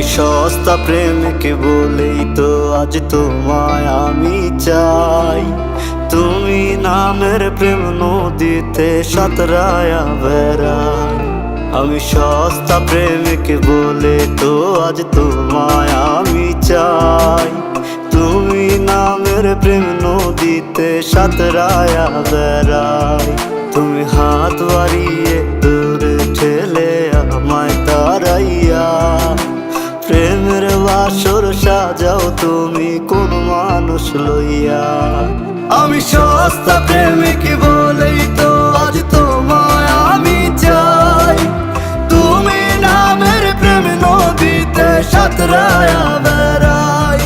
আমি সস্তা প্রেমিক বলেই তো আজ তোমায় আমি চাই। তুমি নামের প্রেম নদীতে সাঁতরায়া বেড়াই। আমি সস্তা প্রেমিক বলে তো আজ তোমায় আমি চাই। তুমি নামের প্রেম নদীতে সাঁতরায়া বেড়াই। তুমি হাত বাড়িয়ে দূরে ঠেলে আমায় তাড়াইয়া প্রেমের বাসর সাজাও তুমি কোন মানুষ লইয়া। আমি সস্তা প্রেমিক বলেই তো আজ তোমায় আমি চাই। তুমি নামের প্রেম নদীতে সাঁতরায়া বেড়াই।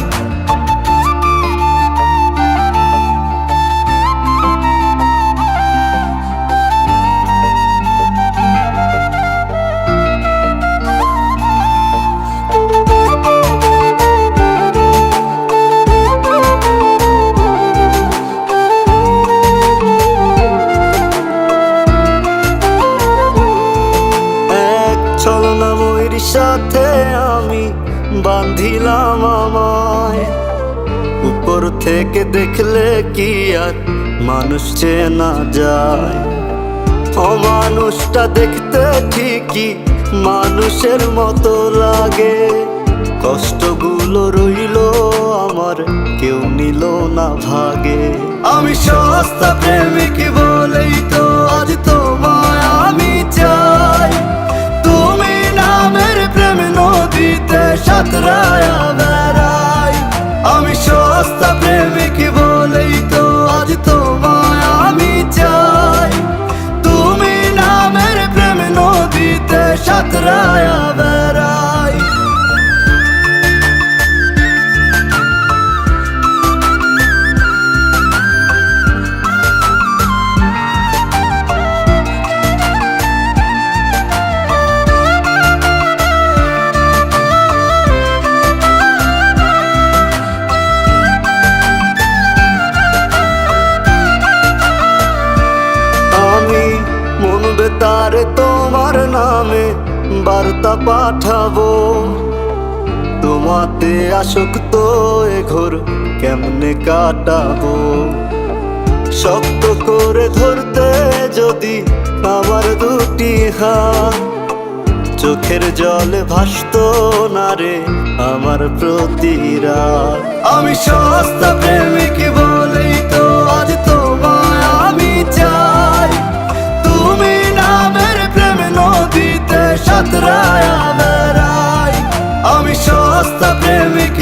ছলনাময়ীর সাথে আমি বাঁধিলাম আমায়। উপর থেকে দেখলে কি আর মানুষ চেনা যায়? অমানুষটা দেখতে ঠিকই মানুষের মতো লাগে। কষ্টগুলো রইল আমার কেউ নিল না ভাগে। আমি সস্তা প্রেমিক বলেই তো আজ তোমায় আমি চাই। তুমি নামের প্রেম নদীতে সাঁতরায়া বেড়াই। আমি সস্তা প্রেমিক বলেই তো আজ তোমায় আমি চাই। তুমি নামের প্রেম নদীতে সাঁতরায়া বেড়াই। তারে তোমার নামে বার্তা পাঠাবো। তোমাতে আসক্ত এ ঘোর কেমনে কাটাবো? শক্ত করে ধরতে যদি আমার দুটি হাত, চোখের জলে ভাসতো না রে আমার প্রতিরাত। আমি সস্তা প্রেমিক বলেই তো আজ তোমায় আমি চাই। তুমি নামের প্রেম নদীতে সাঁতরায়া বেড়াই। আমি সস্তা প্রেমিক